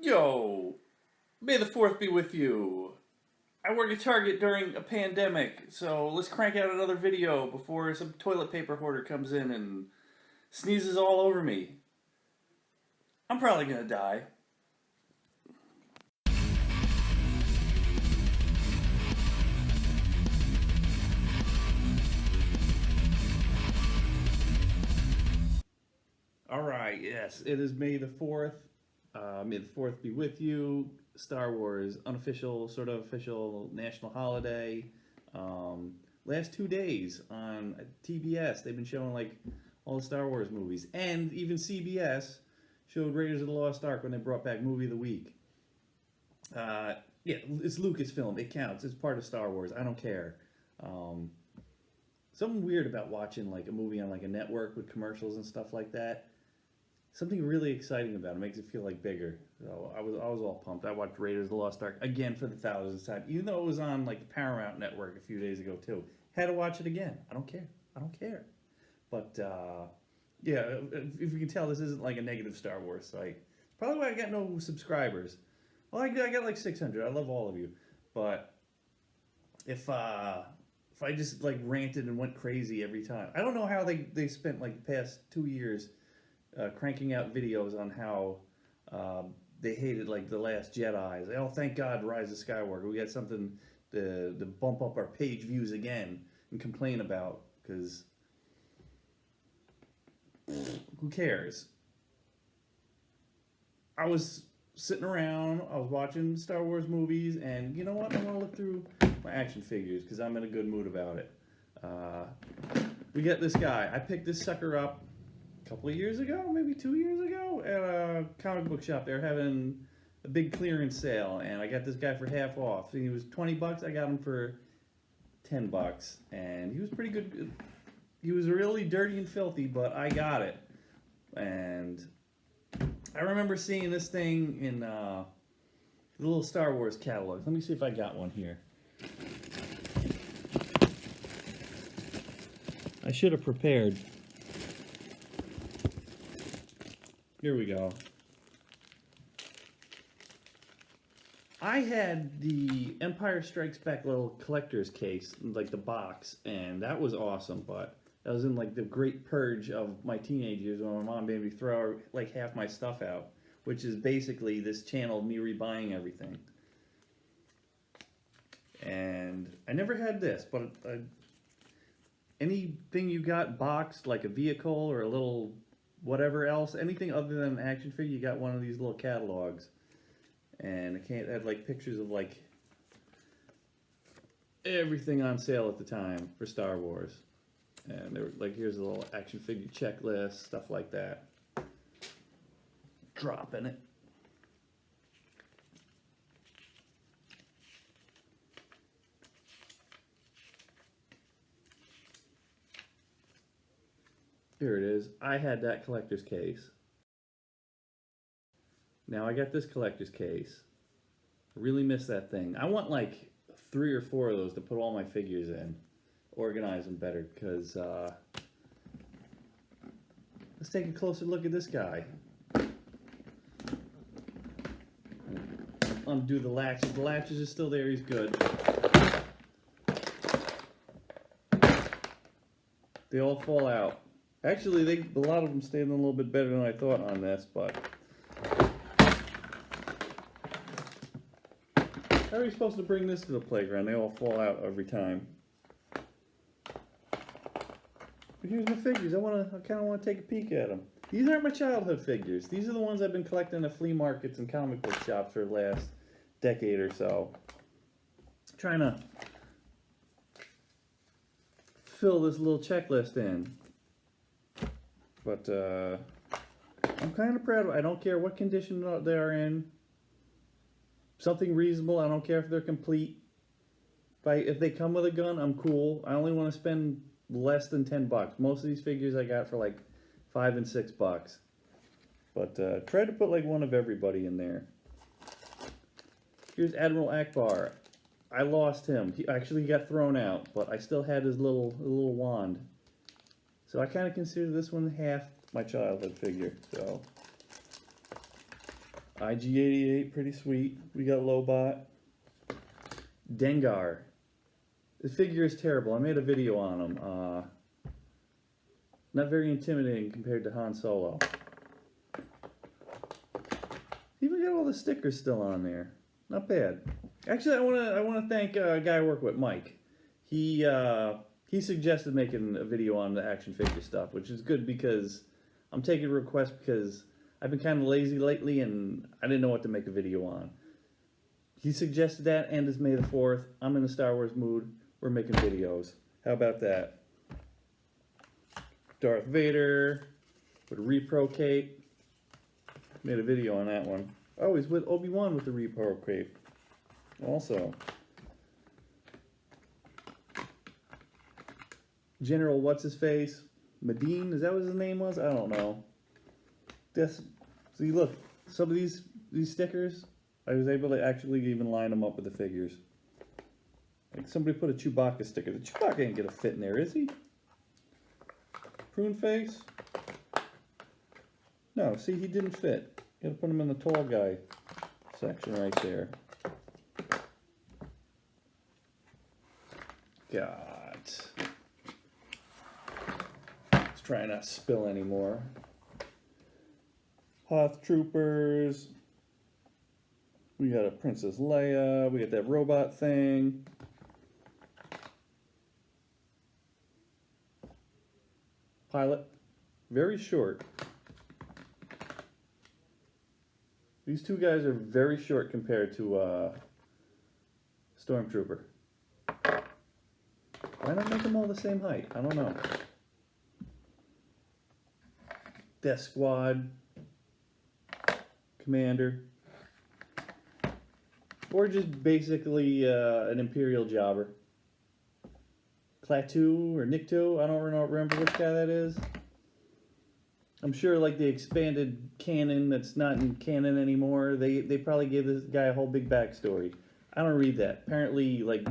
Yo, may the 4th be with you. I work at Target during a pandemic, so let's crank out another video before some toilet paper hoarder comes in and sneezes all over me. I'm probably gonna die. Alright, yes, it is May the 4th. May the 4th be with you. Star Wars, unofficial, sort of official national holiday. Last 2 days on TBS, they've been showing like all the Star Wars movies. And even CBS showed Raiders of the Lost Ark when they brought back Movie of the Week. Yeah, it's Lucasfilm. It counts. It's part of Star Wars. I don't care. Something weird about watching like a movie on like a network with commercials and stuff like that. Something really exciting about it. Makes it feel like bigger. So I was all pumped. I watched Raiders of the Lost Ark again for the 1000th time, even though it was on like the Paramount Network a few days ago too. Had to watch it again. I don't care. I don't care. But yeah, if you can tell, this isn't like a negative Star Wars site. Probably why I got no subscribers. Well, I got like 600. I love all of you, but if I just like ranted and went crazy every time, I don't know how they spent like the past 2 years. Cranking out videos on how they hated like The Last Jedi. Oh, thank God, Rise of Skywalker. We got something to bump up our page views again and complain about, because who cares? I was sitting around, I was watching Star Wars movies, and you know what? I want to look through my action figures because I'm in a good mood about it. We got this guy. I picked this sucker up a couple of years ago, maybe 2 years ago, at a comic book shop. They're having a big clearance sale, and I got this guy for half off. He was 20 bucks. I got him for 10 bucks, and he was pretty good. He was really dirty and filthy, but I got it. And I remember seeing this thing in the little Star Wars catalog. Let me see if I got one here. I should have prepared. Here we go. I had the Empire Strikes Back little collector's case, like the box, and that was awesome, but that was in like the great purge of my teenage years when my mom made me throw like half my stuff out, which is basically this channel of me rebuying everything. And I never had this, but anything you got boxed, like a vehicle or a little whatever else, anything other than an action figure, you got one of these little catalogs. And it had like pictures of like everything on sale at the time for Star Wars. And they were like, here's a little action figure checklist, stuff like that. Dropping it. Here it is. I had that collector's case. Now I got this collector's case. I really miss that thing. I want like 3 or 4 of those to put all my figures in. Organize them better, because let's take a closer look at this guy. Undo the latches. The latches are still there. He's good. They all fall out. Actually, a lot of them stayed in a little bit better than I thought on this, but how are you supposed to bring this to the playground? They all fall out every time. But here's my figures. I kind of want to take a peek at them. These aren't my childhood figures. These are the ones I've been collecting at flea markets and comic book shops for the last decade or so. Trying to fill this little checklist in. But I'm kind of proud of it. I don't care what condition they are in. Something reasonable. I don't care if they're complete. If they come with a gun, I'm cool. I only want to spend less than 10 bucks. Most of these figures I got for like $5 and $6. But try to put like one of everybody in there. Here's Admiral Akbar. I lost him. He actually got thrown out, but I still had his little wand. So I kind of consider this one half my childhood figure. So IG-88, pretty sweet. We got Lobot. Dengar. This figure is terrible. I made a video on him. Not very intimidating compared to Han Solo. Even got all the stickers still on there. Not bad. Actually, I wanna thank a guy I work with, Mike. He suggested making a video on the action figure stuff, which is good because I'm taking requests because I've been kind of lazy lately and I didn't know what to make a video on. He suggested that, and it's May the 4th. I'm in the Star Wars mood. We're making videos. How about that? Darth Vader with a repro cape. Made a video on that one. Oh, he's with Obi Wan with the repro cape. Also. General What's-His-Face. Medine, is that what his name was? I don't know. See, look, some of these stickers, I was able to actually even line them up with the figures. Like somebody put a Chewbacca sticker. The Chewbacca ain't gonna fit in there, is he? Prune face? No, see, he didn't fit. You gotta put him in the tall guy section right there. God. Let's try not to spill anymore. Hoth Troopers. We got a Princess Leia. We got that robot thing. Pilot. Very short. These two guys are very short compared to Stormtrooper. Why not make them all the same height? I don't know. Death Squad. Commander. Or just basically an Imperial jobber. Klaatu or Nikto, I don't remember which guy that is. I'm sure like the expanded canon that's not in canon anymore, they probably gave this guy a whole big backstory. I don't read that. Apparently like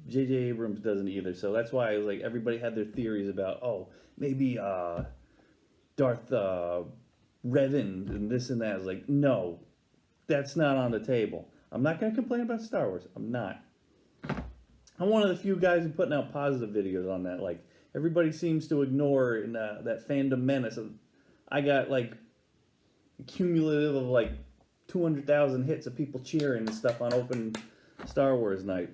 J.J. Abrams doesn't either, so that's why I was like everybody had their theories about, oh, maybe Darth Revan and this and that. I was like, no, that's not on the table. I'm not going to complain about Star Wars. I'm not. I'm one of the few guys who putting out positive videos on that. Like, everybody seems to ignore in that fandom menace. I got, like, a cumulative of, like, 200,000 hits of people cheering and stuff on open Star Wars night.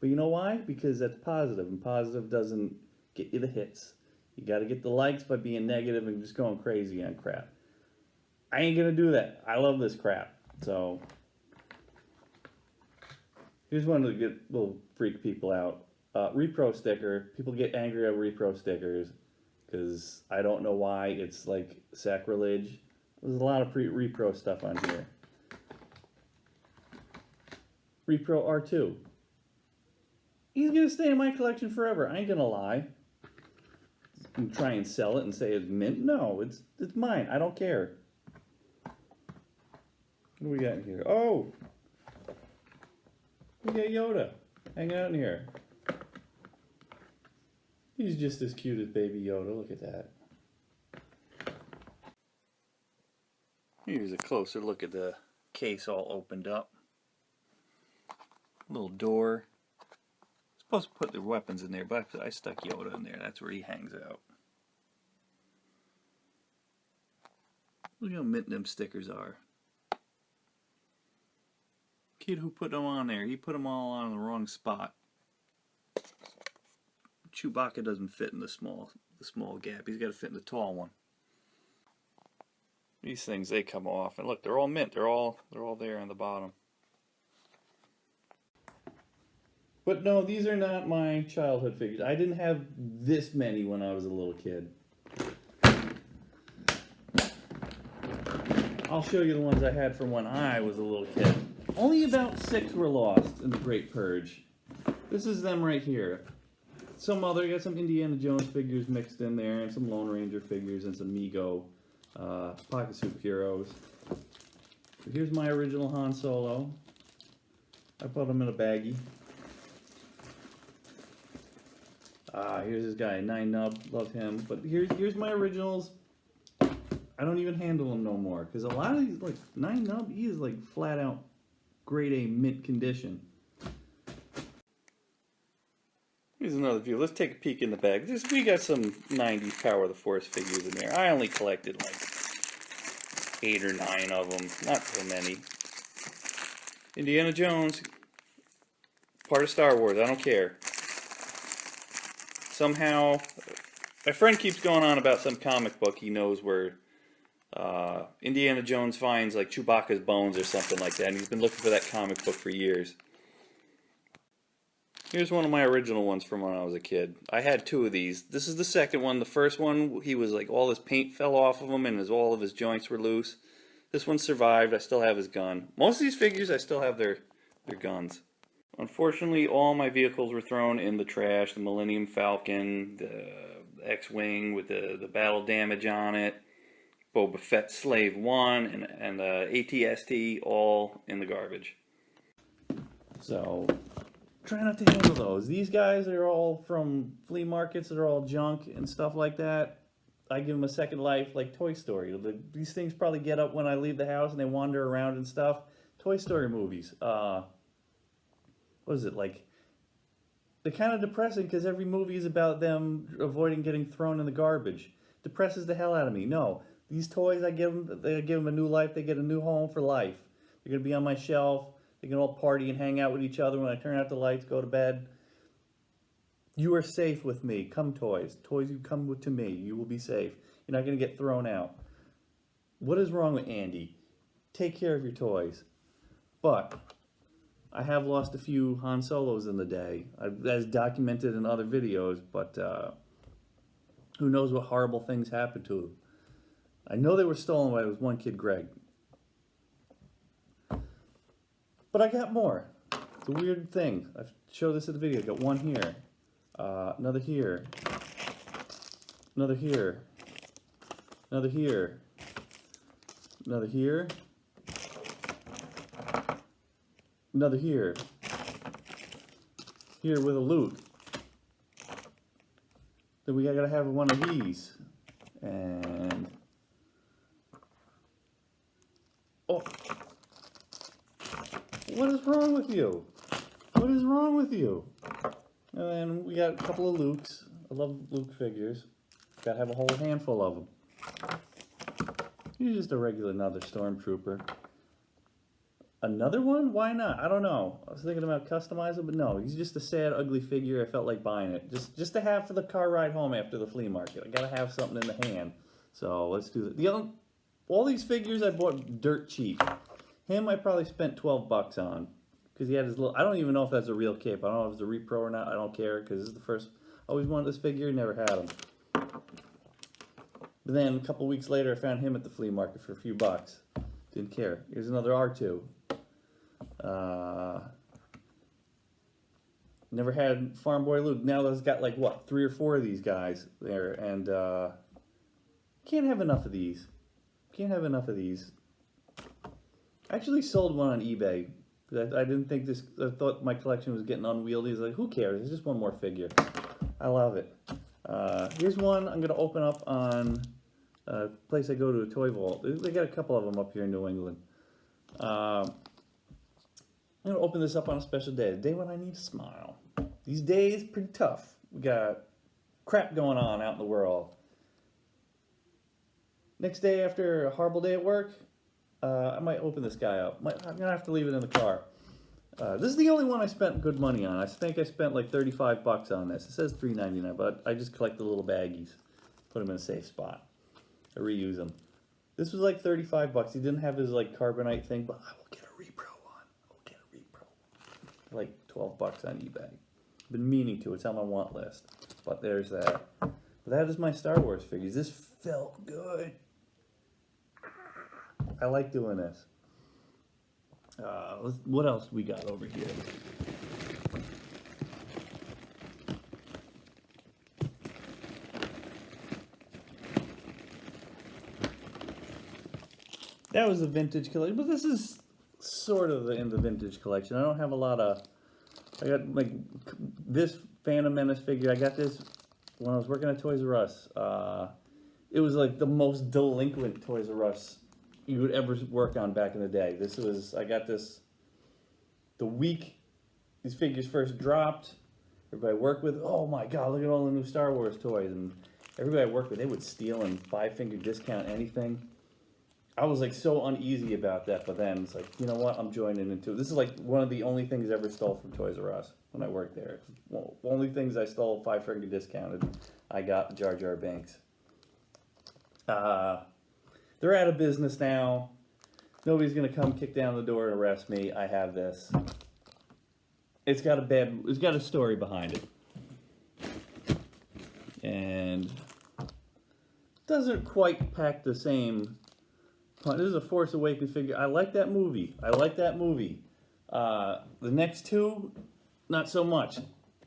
But you know why? Because that's positive, and positive doesn't get you the hits. You got to get the likes by being negative and just going crazy on crap. I ain't going to do that. I love this crap. So, here's one to get little freak people out. Repro sticker. People get angry at repro stickers because I don't know why. It's like sacrilege. There's a lot of repro stuff on here. Repro R2. He's going to stay in my collection forever. I ain't going to lie. And try and sell it and say it's mint. No, it's mine. I don't care. What do we got in here? Oh! We got Yoda hanging out in here. He's just as cute as baby Yoda. Look at that. Here's a closer look at the case all opened up. Little door. Supposed to put the weapons in there, but I stuck Yoda in there. That's where he hangs out. Look how mint them stickers are. Kid who put them on there, he put them all on the wrong spot. Chewbacca doesn't fit in the small gap. He's got to fit in the tall one. These things, they come off, and look, they're all mint. They're all there on the bottom. But no, these are not my childhood figures. I didn't have this many when I was a little kid. I'll show you the ones I had from when I was a little kid. Only about 6 were lost in the Great Purge. This is them right here. Some other, got some Indiana Jones figures mixed in there, and some Lone Ranger figures, and some Mego pocket soup heroes. So here's my original Han Solo. I put them in a baggie. Here's this guy, 9 Nub, love him. But here's my originals. I don't even handle them no more because a lot of these, like 9 Nub, he is like flat out grade A mint condition. Here's another view. Let's take a peek in the bag. We got some 90s Power of the Force figures in there. I only collected like 8 or 9 of them, not so many. Indiana Jones, part of Star Wars, I don't care. Somehow, my friend keeps going on about some comic book he knows where Indiana Jones finds like Chewbacca's bones or something like that, and he's been looking for that comic book for years. Here's one of my original ones from when I was a kid. I had 2 of these. This is the second one. The first one, he was like, all his paint fell off of him and all of his joints were loose. This one survived. I still have his gun. Most of these figures, I still have their guns. Unfortunately, all my vehicles were thrown in the trash. The Millennium Falcon, the X-Wing with the battle damage on it, Boba Fett Slave 1, and the AT-ST, all in the garbage. So, try not to handle those. These guys are all from flea markets that are all junk and stuff like that. I give them a second life, like Toy Story. These things probably get up when I leave the house and they wander around and stuff. Toy Story movies. What is it, like? They're kind of depressing because every movie is about them avoiding getting thrown in the garbage. Depresses the hell out of me. No, these toys I give them, they give them a new life. They get a new home for life. They're going to be on my shelf. They can all party and hang out with each other when I turn out the lights, go to bed. You are safe with me. Come, toys. Toys, you come to me. You will be safe. You're not going to get thrown out. What is wrong with Andy? Take care of your toys. But I have lost a few Han Solos in the day, as documented in other videos, but who knows what horrible things happened to them. I know they were stolen by one kid, Greg. But I got more. It's a weird thing. I've showed this in the video. I got one here. Another here. Another here. Another here. Another here. Another here. Here with a Luke. Then we gotta have one of these. And oh, what is wrong with you? What is wrong with you? And then we got a couple of Lukes. I love Luke figures. Gotta have a whole handful of them. He's just a regular another Stormtrooper. Another one? Why not? I don't know. I was thinking about customizing, but no. He's just a sad, ugly figure. I felt like buying it. Just to have for the car ride home after the flea market. I gotta have something in the hand. So let's do that. All these figures I bought dirt cheap. Him I probably spent 12 bucks on. Because he had his little, I don't even know if that's a real cape. I don't know if it's a repro or not. I don't care because this is the first, I always wanted this figure, never had him. But then a couple weeks later I found him at the flea market for a few bucks. Didn't care. Here's another R2. Never had Farm Boy Luke. Now there's got like what, 3 or 4 of these guys there, and can't have enough of these. Can't have enough of these. I actually sold one on eBay. I didn't think this, I thought my collection was getting unwieldy. I was like, who cares? It's just one more figure. I love it. Here's one I'm going to open up on a place I go to, a Toy Vault. They got a couple of them up here in New England. I'm going to open this up on a special day, a day when I need to smile. These days, pretty tough. We got crap going on out in the world. Next day after a horrible day at work, I might open this guy up. I'm going to have to leave it in the car. This is the only one I spent good money on. I think I spent like 35 bucks on this. It says $3.99, but I just collect the little baggies. Put them in a safe spot. I reuse them. This was like 35 bucks. He didn't have his like carbonite thing, but I will get a repro one. I will get a repro one. Like 12 bucks on eBay. Been meaning to. It's on my want list. But there's that. But that is my Star Wars figures. This felt good. I like doing this. What else we got over here? That was a vintage collection, but this is sort of in the vintage collection. I don't have a lot of. I got like this Phantom Menace figure. I got this when I was working at Toys R Us. It was like the most delinquent Toys R Us you would ever work on back in the day. I got this the week these figures first dropped. Everybody I worked with, oh my God, look at all the new Star Wars toys. And everybody I worked with, they would steal and 5-finger discount anything. I was like so uneasy about that, but then it's like, you know what, I'm joining into it. This is like one of the only things I ever stole from Toys R Us when I worked there. Well, only things I stole 5-finger discounted, I got Jar Jar Binks. They're out of business now. Nobody's gonna come kick down the door and arrest me. I have this. It's got a story behind it. And doesn't quite pack the same punch. This is a Force Awakens figure. I like that movie. The next two, not so much.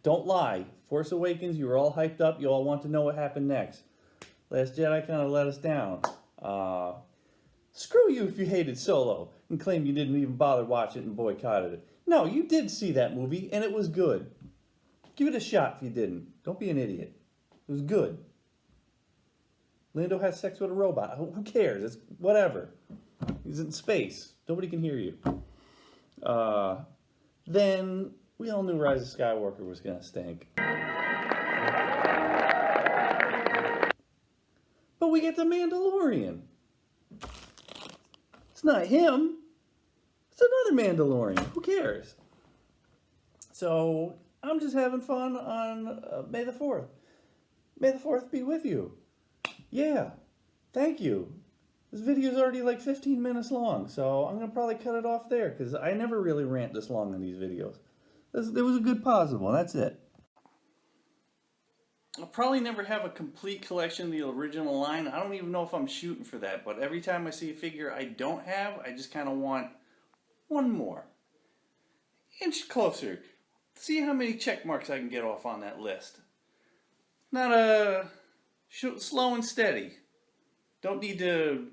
Don't lie. Force Awakens, you were all hyped up. You all want to know what happened next. Last Jedi kind of let us down. Screw you if you hated Solo and claim you didn't even bother watching it and boycotted it. No, you did see that movie, and it was good. Give it a shot if you didn't. Don't be an idiot. It was good. Lando has sex with a robot. Who cares? It's whatever. He's in space. Nobody can hear you. Then we all knew Rise of Skywalker was going to stink. But we get the Mandalorian. It's not him. It's another Mandalorian. Who cares? So I'm just having fun on May the 4th. May the 4th be with you. Yeah, thank you. This video is already like 15 minutes long, so I'm going to probably cut it off there because I never really rant this long in these videos. There was a good positive one, that's it. I'll probably never have a complete collection of the original line. I don't even know if I'm shooting for that, but every time I see a figure I don't have, I just kind of want one more. Inch closer. See how many check marks I can get off on that list. Not slow and steady. Don't need to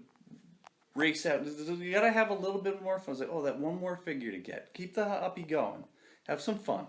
race out. You gotta have a little bit more fun. It's like, oh, that one more figure to get. Keep the uppy going. Have some fun.